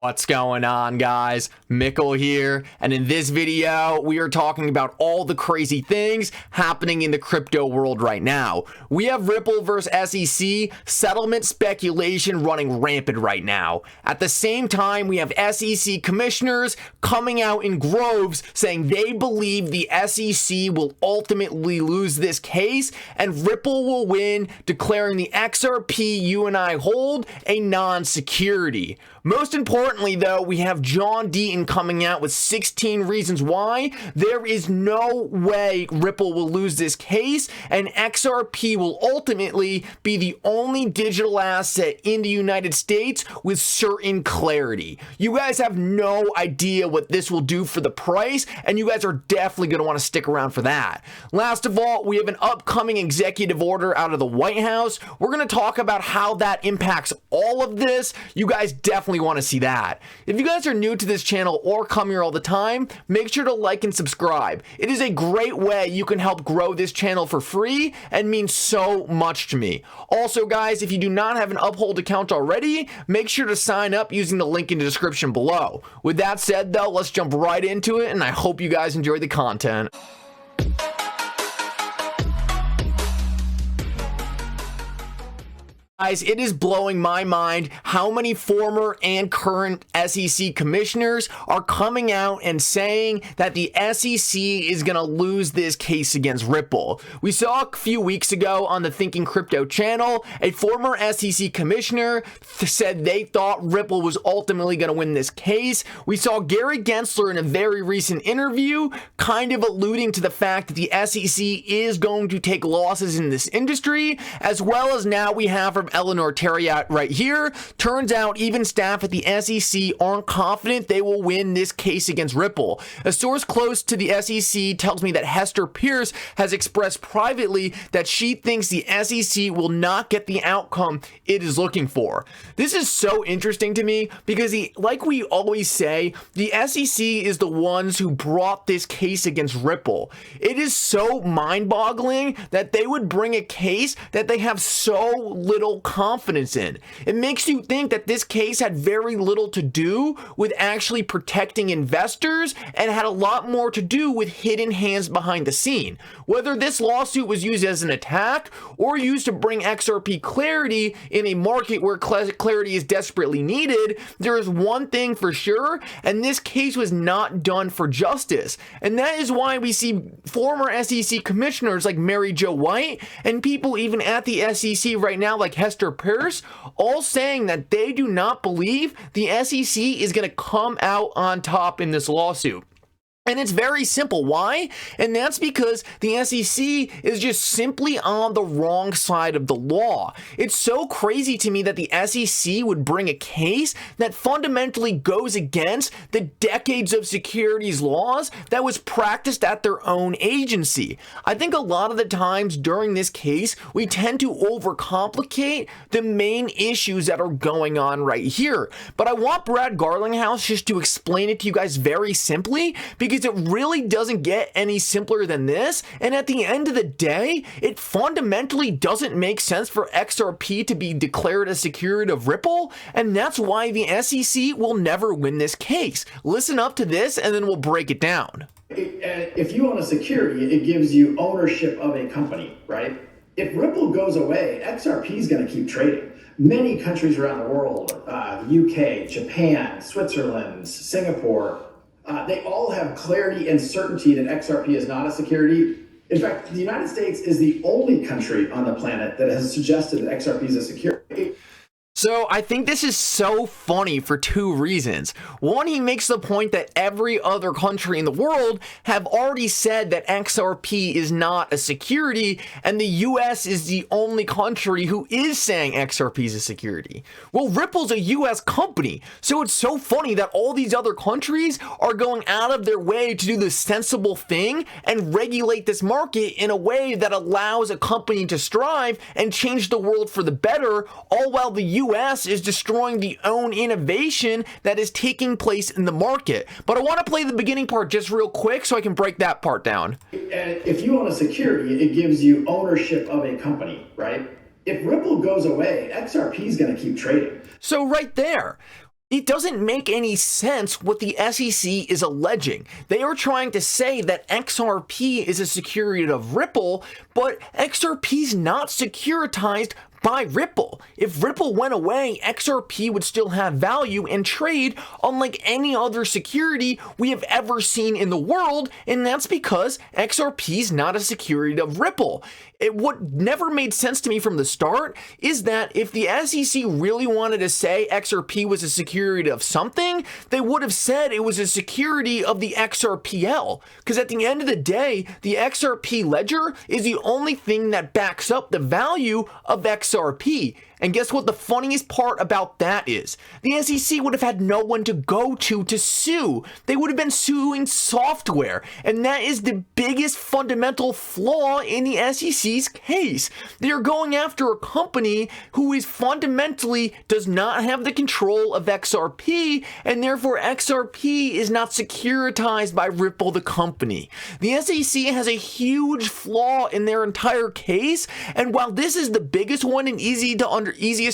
What's going on, guys? Mickle here, and in this video we are talking about all the crazy things happening in the crypto world right now. We have Ripple versus SEC settlement speculation running rampant right now. At the same time, we have SEC commissioners coming out in droves saying they believe the SEC will ultimately lose this case and Ripple will win, declaring the XRP you and I hold a non-security. Most importantly, though, we have John Deaton coming out with 16 reasons why there is no way Ripple will lose this case, and XRP will ultimately be the only digital asset in the United States with certain clarity. You guys have no idea what this will do for the price, and you guys are definitely going to want to stick around for that. Last of all, we have an upcoming executive order out of the White House. We're going to talk about how that impacts all of this. You guys definitely want to see that. If you guys are new to this channel or come here all the time, make sure to like and subscribe. It is a great way you can help grow this channel for free and means so much to me. Also, guys, if you do not have an Uphold account already, make sure to sign up using the link in the description below. With that said, though, let's jump right into it, and I hope you guys enjoy the content. Guys, it is blowing my mind how many former and current SEC commissioners are coming out and saying that the SEC is going to lose this case against Ripple. We saw a few weeks ago on the Thinking Crypto channel, a former SEC commissioner said they thought Ripple was ultimately going to win this case. We saw Gary Gensler in a very recent interview kind of alluding to the fact that the SEC is going to take losses in this industry, as well as now we have from Eleanor Terriot right here. Turns out even staff at the SEC aren't confident they will win this case against Ripple. A source close to the SEC tells me that Hester Pierce has expressed privately that she thinks the SEC will not get the outcome it is looking for. This is so interesting to me because, like we always say, the SEC is the ones who brought this case against Ripple. It is so mind-boggling that they would bring a case that they have so little confidence in. It makes you think that this case had very little to do with actually protecting investors and had a lot more to do with hidden hands behind the scene. Whether this lawsuit was used as an attack or used to bring XRP clarity in a market where clarity is desperately needed, there is one thing for sure, and this case was not done for justice. And that is why we see former SEC commissioners like Mary Jo White and people even at the SEC right now like Hester Pierce all saying that they do not believe the SEC is going to come out on top in this lawsuit. And it's very simple. Why? And that's because the SEC is just simply on the wrong side of the law. It's so crazy to me that the SEC would bring a case that fundamentally goes against the decades of securities laws that was practiced at their own agency. I think a lot of the times during this case, we tend to overcomplicate the main issues that are going on right here. But I want Brad Garlinghouse just to explain it to you guys very simply, because it really doesn't get any simpler than this. And at the end of the day, it fundamentally doesn't make sense for XRP to be declared a security of Ripple, and that's why the SEC will never win this case. Listen up to this and then we'll break it down. If you own a security, it gives you ownership of a company, right? If Ripple goes away, XRP is going to keep trading. Many countries around the world, the UK, Japan, Switzerland, Singapore, they all have clarity and certainty that XRP is not a security. In fact, the United States is the only country on the planet that has suggested that XRP is a security. So I think this is so funny for two reasons. One, he makes the point that every other country in the world have already said that XRP is not a security, and the US is the only country who is saying XRP is a security. Well, Ripple's a US company, so it's so funny that all these other countries are going out of their way to do the sensible thing and regulate this market in a way that allows a company to strive and change the world for the better, all while the US is destroying the own innovation that is taking place in the market. But I want to play the beginning part just real quick so I can break that part down. If you own a security, it gives you ownership of a company, right? If Ripple goes away, XRP is going to keep trading. So right there, It doesn't make any sense what the SEC is alleging. They are trying to say that XRP is a security of Ripple, but XRP is not securitized by Ripple. If Ripple went away, XRP would still have value and trade unlike any other security we have ever seen in the world, and that's because XRP is not a security of Ripple. What never made sense to me from the start is that if the SEC really wanted to say XRP was a security of something, they would have said it was a security of the XRPL. Because at the end of the day, the XRP ledger is the only thing that backs up the value of XRP. And guess what the funniest part about that is? The SEC would have had no one to go to sue. They would have been suing software. And that is the biggest fundamental flaw in the SEC's case. They are going after a company who is fundamentally does not have the control of XRP, and therefore XRP is not securitized by Ripple the company. The SEC has a huge flaw in their entire case, and while this is the biggest one and easiest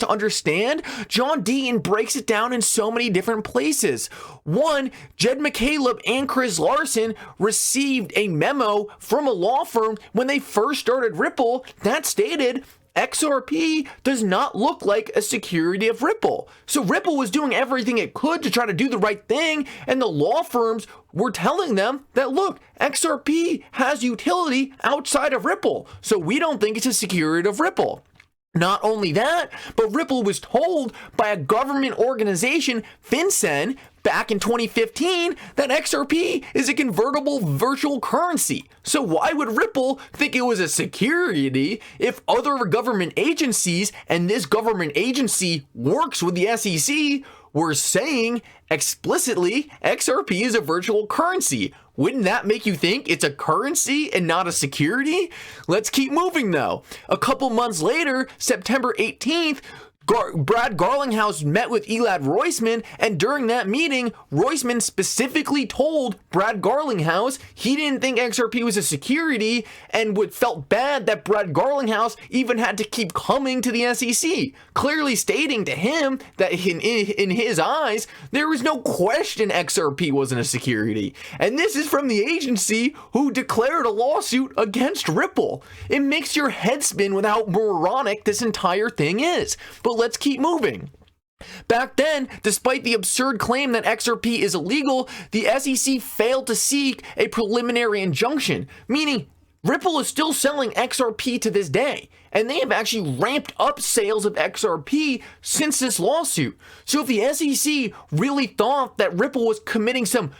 to understand, John Deaton breaks it down in so many different places. One, Jed McCaleb and Chris Larson received a memo from a law firm when they first started Ripple that stated XRP does not look like a security of Ripple. So Ripple was doing everything it could to try to do the right thing, and the law firms were telling them that, look, XRP has utility outside of Ripple, so we don't think it's a security of Ripple. Not only that, but Ripple was told by a government organization, FinCEN, back in 2015 that XRP is a convertible virtual currency. So why would Ripple think it was a security if other government agencies, and this government agency works with the SEC, were saying explicitly XRP is a virtual currency? Wouldn't that make you think it's a currency and not a security? Let's keep moving though. A couple months later, September 18th, Brad Garlinghouse met with Elad Roisman, and during that meeting, Roisman specifically told Brad Garlinghouse he didn't think XRP was a security and felt bad that Brad Garlinghouse even had to keep coming to the SEC, clearly stating to him that in his eyes, there was no question XRP wasn't a security. And this is from the agency who declared a lawsuit against Ripple. It makes your head spin with how moronic this entire thing is. But let's keep moving. Back then, despite the absurd claim that XRP is illegal, the SEC failed to seek a preliminary injunction, meaning Ripple is still selling XRP to this day, and they have actually ramped up sales of XRP since this lawsuit. So if the SEC really thought that Ripple was committing some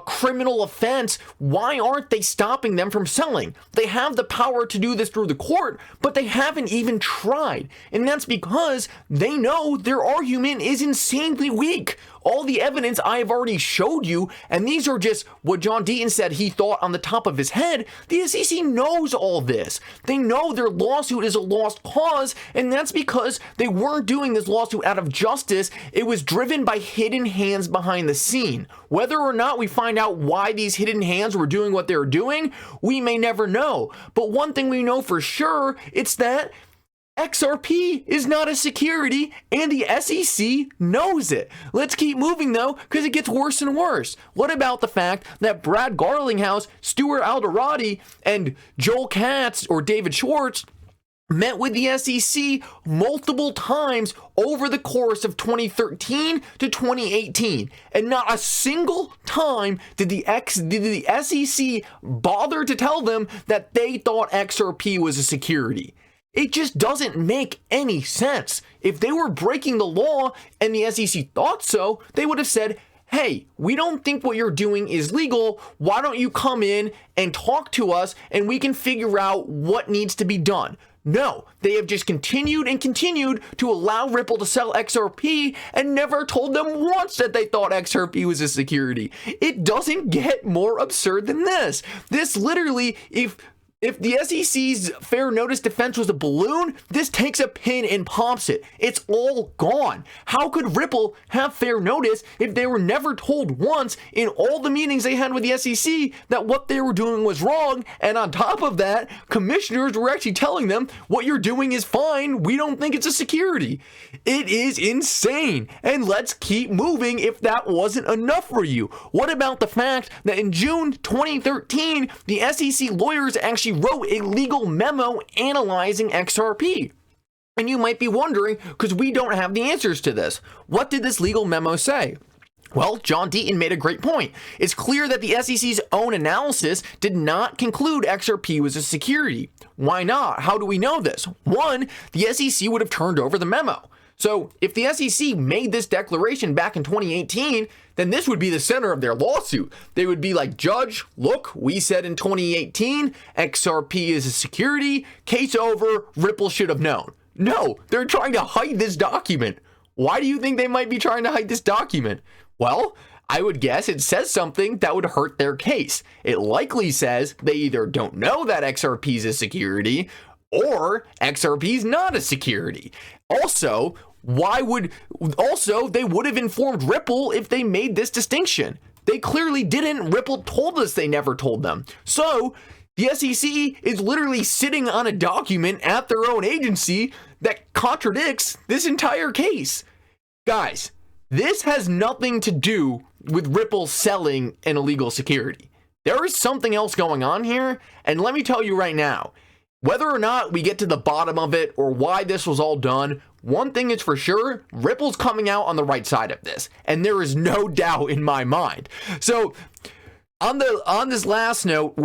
criminal offense, why aren't they stopping them from selling? They have the power to do this through the court, but they haven't even tried. And that's because they know their argument is insanely weak. All the evidence I have already showed you, and these are just what John Deaton said he thought on the top of his head. The SEC knows all this. They know their lawsuit is a lost cause, and that's because they weren't doing this lawsuit out of justice. It was driven by hidden hands behind the scene. Whether or not we find out why these hidden hands were doing what they were doing, we may never know. But one thing we know for sure, it's that XRP is not a security, and the SEC knows it. Let's keep moving though, because it gets worse and worse. What about the fact that Brad Garlinghouse, Stuart Alderati, and Joel Katz or David Schwartz met with the SEC multiple times over the course of 2013 to 2018, and not a single time did the SEC bother to tell them that they thought XRP was a security. It just doesn't make any sense. If they were breaking the law and the SEC thought so, they would have said, hey, we don't think what you're doing is legal. Why don't you come in and talk to us and we can figure out what needs to be done? No, they have just continued and continued to allow Ripple to sell XRP and never told them once that they thought XRP was a security. It doesn't get more absurd than this. This literally, if If the SEC's fair notice defense was a balloon, this takes a pin and pops it. It's all gone. How could Ripple have fair notice if they were never told once in all the meetings they had with the SEC that what they were doing was wrong? And on top of that, commissioners were actually telling them what you're doing is fine. We don't think it's a security. It is insane. And let's keep moving if that wasn't enough for you. What about the fact that in June 2013, the SEC lawyers actually wrote a legal memo analyzing XRP? And you might be wondering, because we don't have the answers to this. What did this legal memo say? Well, John Deaton made a great point. It's clear that the SEC's own analysis did not conclude XRP was a security. Why not? How do we know this? One, the SEC would have turned over the memo. So if the SEC made this declaration back in 2018, then this would be the center of their lawsuit. They would be like, Judge, look, we said in 2018, XRP is a security, case over, Ripple should have known. No, they're trying to hide this document. Why do you think they might be trying to hide this document? Well, I would guess it says something that would hurt their case. It likely says they either don't know that XRP is a security or XRP is not a security. Also, they would have informed Ripple if they made this distinction. They clearly didn't. Ripple told us they never told them. So the SEC is literally sitting on a document at their own agency that contradicts this entire case. Guys, this has nothing to do with Ripple selling an illegal security. There is something else going on here, and let me tell you right now, whether or not we get to the bottom of it or why this was all done, one thing is for sure, Ripple's coming out on the right side of this, and there is no doubt in my mind. So, on this last note,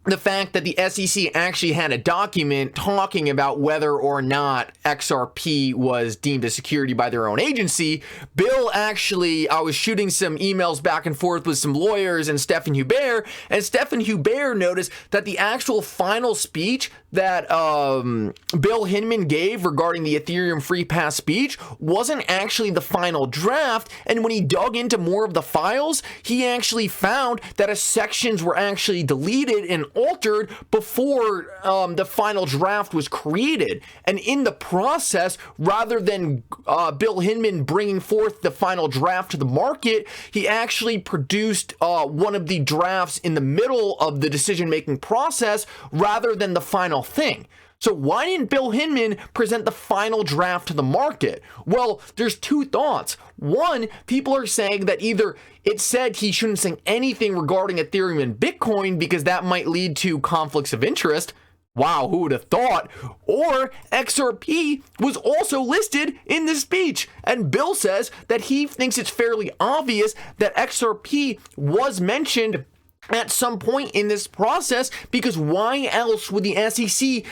the fact that the SEC actually had a document talking about whether or not XRP was deemed a security by their own agency, I was shooting some emails back and forth with some lawyers and Stephen Hubert, and Stephen Hubert noticed that the actual final speech that Bill Hinman gave regarding the Ethereum Free Pass speech wasn't actually the final draft, and when he dug into more of the files, he actually found that sections were actually deleted and altered before the final draft was created. And in the process, rather than Bill Hinman bringing forth the final draft to the market, he actually produced one of the drafts in the middle of the decision-making process rather than the final thing. So why didn't Bill Hinman present the final draft to the market? Well, there's two thoughts. One, people are saying that either it said he shouldn't say anything regarding Ethereum and Bitcoin because that might lead to conflicts of interest. Wow, who would have thought? Or XRP was also listed in this speech. And Bill says that he thinks it's fairly obvious that XRP was mentioned at some point in this process, because why else would the SEC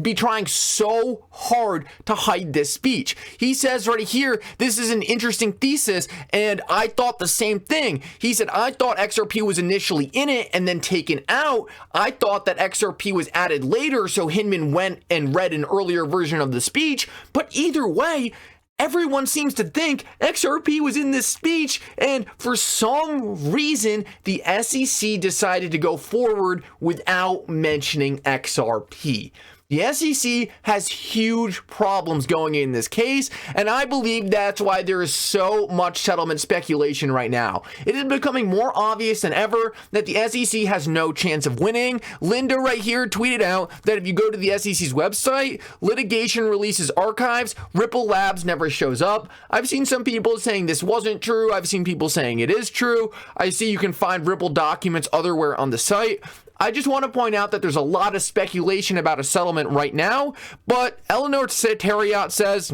be trying so hard to hide this speech? He says right here, this is an interesting thesis, and I thought the same thing. He said, I thought XRP was initially in it and then taken out. I thought that XRP was added later, so Hinman went and read an earlier version of the speech. But either way, everyone seems to think XRP was in this speech, and for some reason, the SEC decided to go forward without mentioning XRP. The SEC has huge problems going in this case, and I believe that's why there is so much settlement speculation right now. It is becoming more obvious than ever that the SEC has no chance of winning. Linda right here tweeted out that if you go to the SEC's website, litigation releases archives, Ripple Labs never shows up. I've seen some people saying this wasn't true. I've seen people saying it is true. I see you can find Ripple documents otherwhere on the site. I just want to point out that there's a lot of speculation about a settlement right now, but Eleanor Satariot says,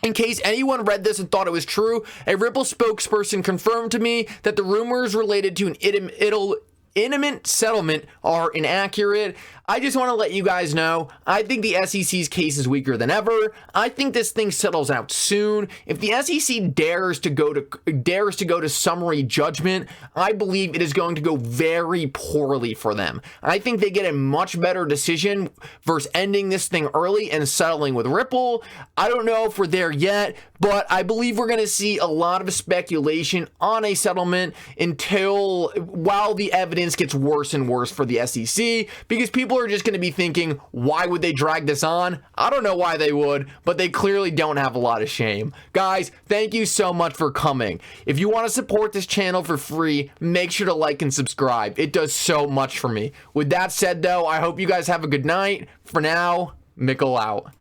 in case anyone read this and thought it was true, a Ripple spokesperson confirmed to me that the rumors related to an imminent settlement are inaccurate. I just want to let you guys know, I think the SEC's case is weaker than ever. I think this thing settles out soon. If the SEC dares to go to summary judgment, I believe it is going to go very poorly for them. I think they get a much better decision versus ending this thing early and settling with Ripple. I don't know if we're there yet, but I believe we're going to see a lot of speculation on a settlement while the evidence evidence gets worse and worse for the SEC, because people are just going to be thinking, why would they drag this on? I don't know why they would, but they clearly don't have a lot of shame. Guys, thank you so much for coming. If you want to support this channel for free, make sure to like and subscribe. It does so much for me. With that said, though, I hope you guys have a good night. For now, Mickle out.